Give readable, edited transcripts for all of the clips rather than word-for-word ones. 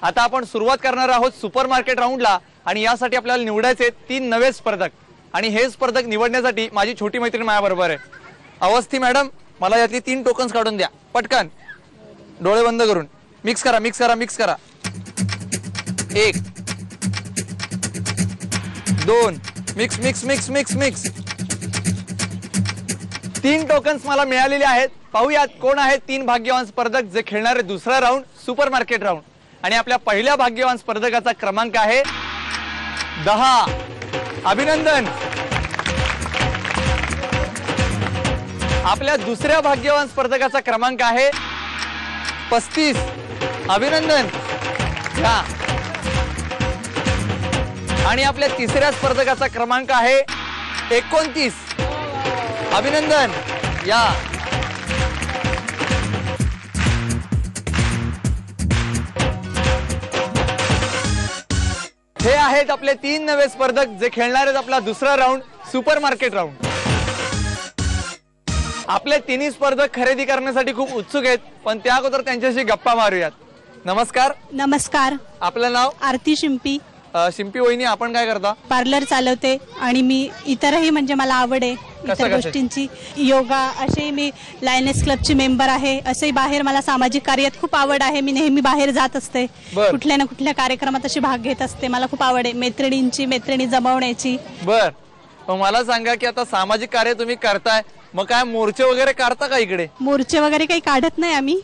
आता आपण सुरुवात करणार आहोत सुपर मार्केट राऊंडला आणि यासाठी आपल्याला निवडायचे 3 नवे स्पर्धक आणि हे स्पर्धक निवडण्यासाठी माझी छोटी मैत्रीण माझ्या बरोबर आहे. अवस्थी मॅडम, मला यातली 3 टोकन्स काढून द्या पटकन, डोळे बंद करून. मिक्स करा मिक्स करा मिक्स करा. 1 2 mix mix mix mix mix. 3 tokens मला मिळालेले आहेत. पाहूयात कोण आहेत 3 भाग्यवान स्पर्धक जे खेळणारे दुसरा राऊंड सुपर मार्केट राऊंड. आणि आपल्या पहिल्या भाग्यवान स्पर्धकाचा क्रमांक आहे 10. अभिनंदन. आपल्या दुसऱ्या भाग्यवान स्पर्धकाचा क्रमांक आहे 35. अभिनंदन. या. आणि आपल्या तिसऱ्या स्पर्धकाचा क्रमांक आहे 29. अभिनंदन. या. हे आहेत आपले 3 नवे स्पर्धक जे खेळणार आहेत आपला दुसरा राऊंड सुपर मार्केट राऊंड. आपले 3 स्पर्धक खरेदी करण्यासाठी खूप उत्सुक आहेत, पण त्या अगोदर त्यांच्याशी गप्पा मारूयात. नमस्कार. नमस्कार. आपलं नाव? आरती शिंपी. शिंपी वहिनी, आपण काय करता? पार्लर चालवते आणि मी इतरही म्हणजे मला आवड आहे इतर गोष्टींची. योगा असे मी लायनेस क्लबची मेंबर आहे. असे बाहेर मला सामाजिक कार्यात खूप आवड आहे. मी नेहमी बाहेर जात असते, कुठल्या ना कुठल्या कार्यक्रमात अशी भाग घेत असते. मला खूप आवड आहे मैत्रिणी जमवण्याची. बर, मला सांगा की आता सामाजिक कार्य तुम्ही करताय, मग काय मोर्चे वगैरे काढता का इकडे? मोर्चे वगैरे काही काढत नाही आम्ही,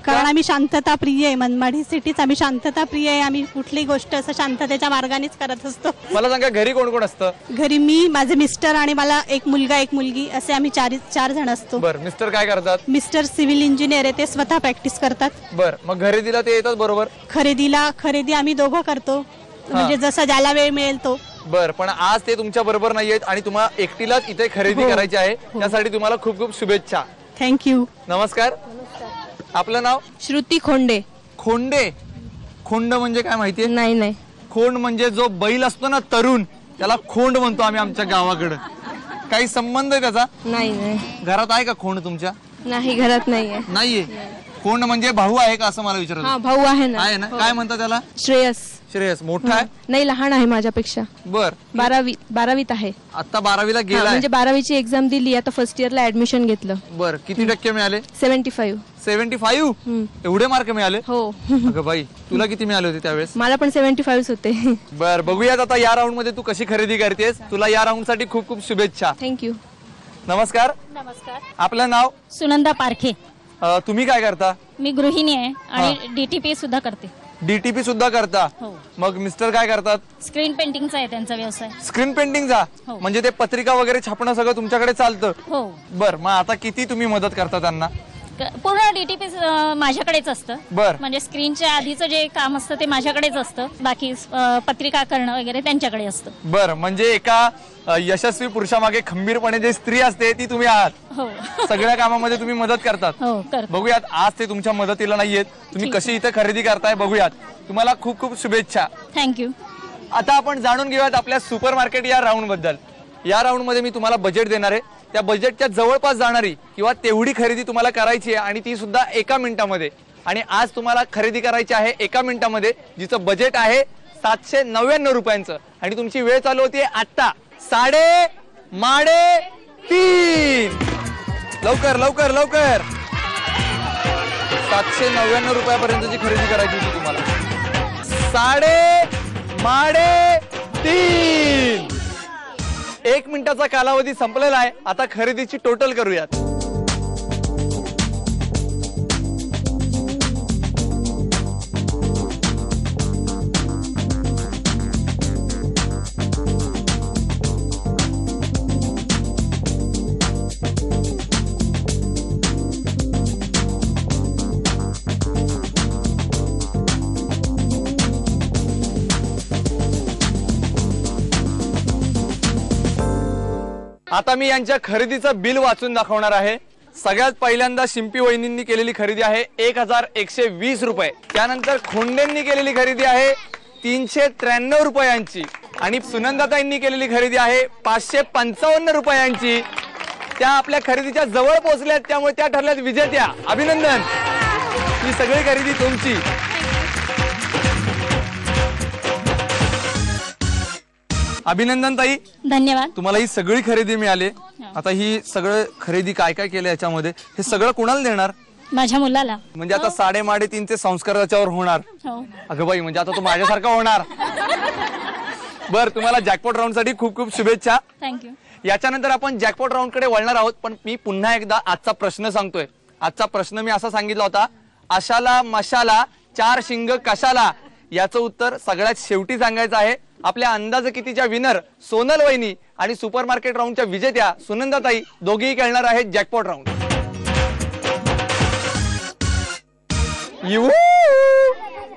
कारण आम्ही शांतता प्रिय आहे. मनमाडी सिटीत आम्ही शांतता प्रिय आहे. आम्ही कुठलीही गोष्ट असं शांततेच्या मार्गानेच करत असतो. मला सांगा घरी कोण कोण असतं? घरी मी, माझे मिस्टर आणि मला एक मुलगा एक मुलगी असे आम्ही 4 जण असतो. बर, मिस्टर काय करतात? मिस्टर सिव्हिल इंजिनियर आहे, ते स्वतः प्रॅक्टिस करतात. बर, मग खरेदीला ते येतात बरोबर? खरेदी आम्ही दोघं करतो, म्हणजे जसा ज्याला वेळ मिळेल तो. बर, पण आज ते तुमच्या बरोबर नाहीयेत आणि तुम्हाला एकटीलाच इथे खरेदी करायची आहे. त्यासाठी तुम्हाला खूप खूप शुभेच्छा. थँक्यू. नमस्कार. आपलं नाव? श्रुती खोंडे. खोंडे. खोंड म्हणजे काय माहितीये? नाही. खोंड म्हणजे जो बैल असतो ना तरुण, त्याला खोंड म्हणतो आम्ही आमच्या गावाकडे. काही संबंध आहे त्याचा? नाही. घरात आहे का खोंड तुमच्या? नाही, घरात नाहीये. नाहीये. खोंड म्हणजे भाऊ आहे का असं मला विचारायचं? हा, भाऊ आहे ना. आहे ना. काय म्हणतात त्याला? श्रेयस. श्रेयस मोठा आहे? नाही, लहान आहे माझ्यापेक्षा. बर. 12वीत आहे. आता 12वीला गेला, म्हणजे 12वीची एक्झाम दिली, आता फर्स्ट इयरला ऍडमिशन घेतलं. बर, किती टक्के मिळाले? 75. 75? एवढे मार्क मिळाले? हो. अगं बाई, तुला किती मिळाले होते त्यावेळेस? मला पण 75 होते. बर, बघूयात आता या राऊंड मध्ये तू कशी खरेदी करतेस. तुला या राऊंड साठी खूप खूप शुभेच्छा. थँक्यू. नमस्कार. नमस्कार. आपलं नाव? सुनंदा पारखे. तुम्ही काय करता? मी गृहिणी आहे आणि डीटीपी सुद्धा करते. डीटीपी सुद्धा करता? हो. मग मिस्टर काय करतात? स्क्रीन पेंटिंगचा आहे त्यांचा व्यवसाय. स्क्रीन पेंटिंगचा? हो. म्हणजे ते पत्रिका वगैरे छापणं सगळं तुमच्याकडे चालतं? हो. बर, मग आता किती तुम्ही मदत करता त्यांना? पूर्ण डीटीपी माझ्याकडेच असतं. बर. म्हणजे स्क्रीनच्या आधीचं जे काम असतं ते माझ्याकडेच असतं, बाकी पत्रिका करणं वगैरे त्यांच्याकडे असतं. बर, म्हणजे एका यशस्वी पुरुषामागे खंबीरपणे जे स्त्री असते ती तुम्ही आहात. हो. सगळ्या कामामध्ये तुम्ही मदत करतात. हो, करतो. बघूयात आज ते तुमच्या मदतीला नाहीयेत, तुम्ही कशी इथे खरेदी करताय बघूयात. तुम्हाला खूप खूप शुभेच्छा. थँक्यू. आता आपण जाणून घेऊयात आपल्या सुपर मार्केट या राऊंड बद्दल. या राऊंड मध्ये मी तुम्हाला बजेट देणार आहे. त्या बजेटच्या जवळपास जाणारी किंवा तेवढी खरेदी तुम्हाला करायची आहे आणि ती सुद्धा 1 मिनिटामध्ये. आणि आज तुम्हाला खरेदी करायची आहे 1 मिनिटामध्ये, जिचं बजेट आहे 799 रुपयांचं आणि तुमची वेळ चालू होती आता 3:30. लवकर लवकर लवकर. 799 रुपयापर्यंतची खरेदी करायची होती तुम्हाला. 3:30. 1 मिनिटाचा कालावधी संपलेला आहे. आता खरेदीची टोटल करूयात. आता मी यांच्या खरेदीचं बिल वाचून दाखवणार आहे. सगळ्यात पहिल्यांदा शिंपी वहिनींनी केलेली खरेदी आहे 1120 रुपये. त्यानंतर खोंडेंनी केलेली खरेदी आहे 393 रुपयांची आणि सुनंदाताईंनी केलेली खरेदी आहे 555 रुपयांची. त्या आपल्या खरेदीच्या जवळ पोहोचल्यात, त्यामुळे त्या ठरल्यात विजेत्या. अभिनंदन. ही सगळी खरेदी तुमची. अभिनंदन ताई, धन्यवाद. तुम्हाला ही सगळी खरेदी मिळाली. आता ही सगळं खरेदी काय काय केलं याच्यामध्ये, हे सगळं कुणाला देणार? माझ्या मुलाला. म्हणजे आता 3.5 संस्कार त्याच्यावर होणार. हो. अगं बाई, म्हणजे आता तो माझ्यासारखा होणार. बर, तुम्हाला जॅकपॉट राऊंड साठी खूप खूप शुभेच्छा. थँक्यू. याच्यानंतर आपण जॅकपॉट राऊंड कडे वळणार आहोत, पण मी पुन्हा एकदा आजचा प्रश्न सांगतोय. आजचा प्रश्न मी असा सांगितला होता, आशाला मशाला 4 शिंग कशाला. याचं उत्तर सगळ्यात शेवटी सांगायचं आहे. आपल्या अंदाज कितीच्या विनर सोनल वहिनी आणि सुपरमार्केट राऊंडच्या विजेत्या सुनंदाताई दोघेही खेळणार आहेत जॅकपॉट राऊंड.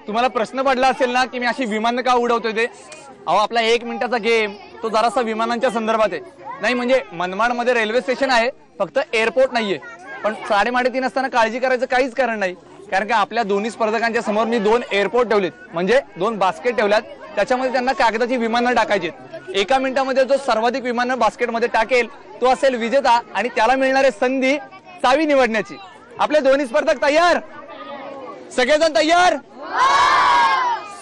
तुम्हाला प्रश्न पडला असेल ना की मी अशी विमान का उडवतोय ते. अहो, आपला 1 मिनिटाचा गेम तो जरासा विमानांच्या संदर्भात आहे. नाही म्हणजे मनमाड मध्ये रेल्वे स्टेशन आहे, फक्त एअरपोर्ट नाहीये. पण 3:30 असताना काळजी करायचं काहीच कारण नाही, कारण की आपल्या दोन्ही स्पर्धकांच्या समोर मी 2 एअरपोर्ट ठेवलेत, म्हणजे 2 बास्केट ठेवल्यात. त्याच्यामध्ये त्यांना कागदाची विमानं टाकायची. 1 मिनिटामध्ये जो सर्वाधिक विमानं बास्केटमध्ये टाकेल तो असेल विजेता, आणि त्याला मिळणारे संधी चावी निवडण्याची. आपले दोन्ही स्पर्धक तयार? सगळेजण तयार?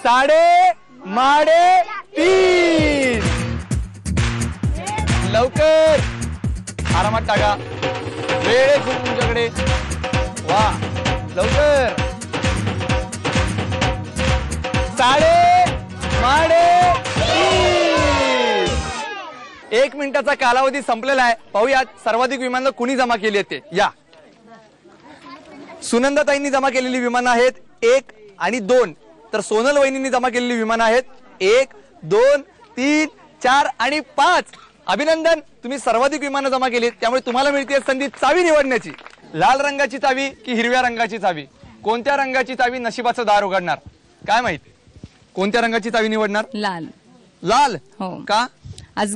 3:30 लवकर, आरामात टाका, वेळ आहे खूप तुमच्याकडे. वा, लवकर. 3:30. 1 मिनिटाचा कालावधी संपलेला आहे. पाहूयात सर्वाधिक विमानं कुणी जमा केली आहेत ते. या, सुनंदाताईंनी जमा केलेली विमानं आहेत 1 आणि 2, तर सोनल वहिनींनी जमा केलेली विमानं आहेत 1, 2, 3, 4 आणि 5. अभिनंदन, तुम्ही सर्वाधिक विमानं जमा केलीत, त्यामुळे तुम्हाला मिळते संधी चावी निवडण्याची. लाल रंगाची चावी की हिरव्या रंगाची चावी? कोणत्या रंगाची चावी नशिबाचं दार उघडणार काय माहित? कोणत्या रंगाची चावी निवडणार? लाल. लाल? हो. का? आज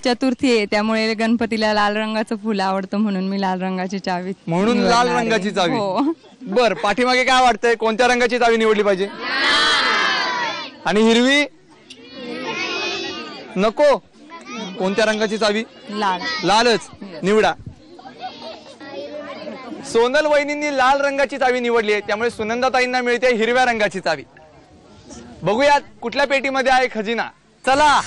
चतुर्थी आहे, त्यामुळे गणपतीला लाल रंगाचं फुल आवडतं, म्हणून मी लाल रंगाची चावी म्हणून निवडणार लाल आहे. रंगाची चावी. हो. बर, पाठीमागे काय वाटतंय, कोणत्या रंगाची चावी निवडली पाहिजे? आणि हिरवी नको? कोणत्या रंगाची चावी? लाल. लालच निवडा. सोनल वहिनींनी लाल रंगाची चावी निवडली आहे, त्यामुळे सुनंदाताईंना मिळते हिरव्या रंगाची चावी. बघूयात कुठल्या पेटीमध्ये आहे खजिना. चला,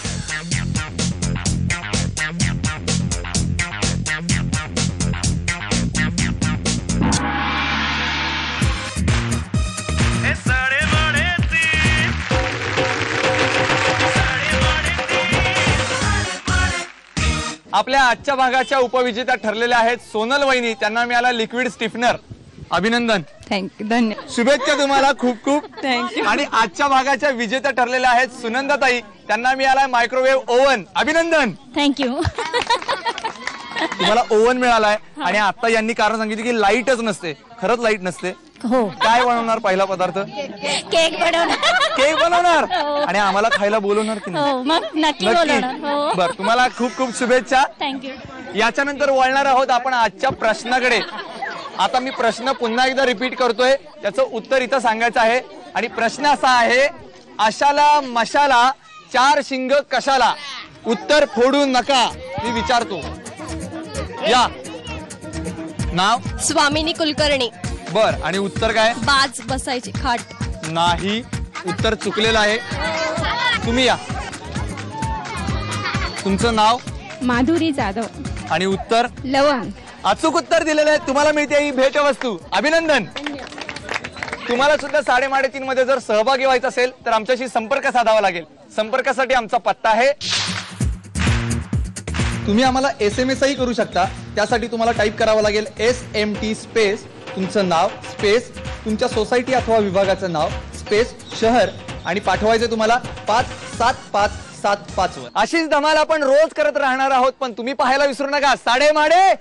आपल्या आजच्या भागाच्या उपविजेत्या ठरलेल्या आहेत सोनल वहिनी. त्यांना मिळाला लिक्विड स्टिफनर. अभिनंदन, थँक्यू, धन्यवाद. शुभेच्छा तुम्हाला खूप खूप. थँक्यू. आणि आजच्या भागाच्या विजेत्या ठरलेल्या आहेत सुनंदाताई. त्यांना मिळाला मायक्रोवेव्ह ओव्हन. अभिनंदन, थँक्यू. तुम्हाला ओव्हन मिळालाय. आणि आता यांनी कारण सांगितलं की लाईटच नसते. खरंच लाईट नसते? हो. काय बनवणार पहिला पदार्थ? केक बनवणार. केक बनवणार आणि आम्हाला खायला बोलवणार की नाही? हो, मग नक्की बोलवणार. हो. बर, तुम्हाला खूप खूप शुभेच्छा. थँक्यू. याच्यानंतर वळणार आहोत आपण आजच्या प्रश्नाकडे. आता मी प्रश्न पुन्हा एकदा रिपीट करतोय, त्याचं उत्तर इथं सांगायचं आहे. आणि प्रश्न असा आहे, आशाला मशाला 4 शिंग कशाला. उत्तर फोडू नका, मी विचारतो. या, नाव? स्वामिनी कुलकर्णी. बर, आणि उत्तर काय? बाज बसायची खाट. नाही, उत्तर चुकलेलं आहे. तुम्ही या. तुमचं नाव? माधुरी जाधव. आणि उत्तर? लवंग. अचूक उत्तर दिलेलं आहे. तुम्हाला मिळते ही भेटवस्तू. अभिनंदन. तुम्हाला सुद्धा 3:30 मध्ये जर सहभागी व्हायचं असेल तर आमच्याशी संपर्क साधावा लागेल. संपर्कासाठी आमचा पत्ता आहे. तुम्ही आम्हाला SMS ही करू शकता. त्यासाठी तुम्हाला टाईप करावं लागेल SMT स्पेस तुमचं नाव स्पेस तुमच्या सोसायटी अथवा विभागाचं नाव स्पेस शहर, आणि पाठवायचं तुम्हाला 57575 वर. अशीच धमाल आपण रोज करत राहणार आहोत, पण तुम्ही पाहायला विसरू नका 3:30.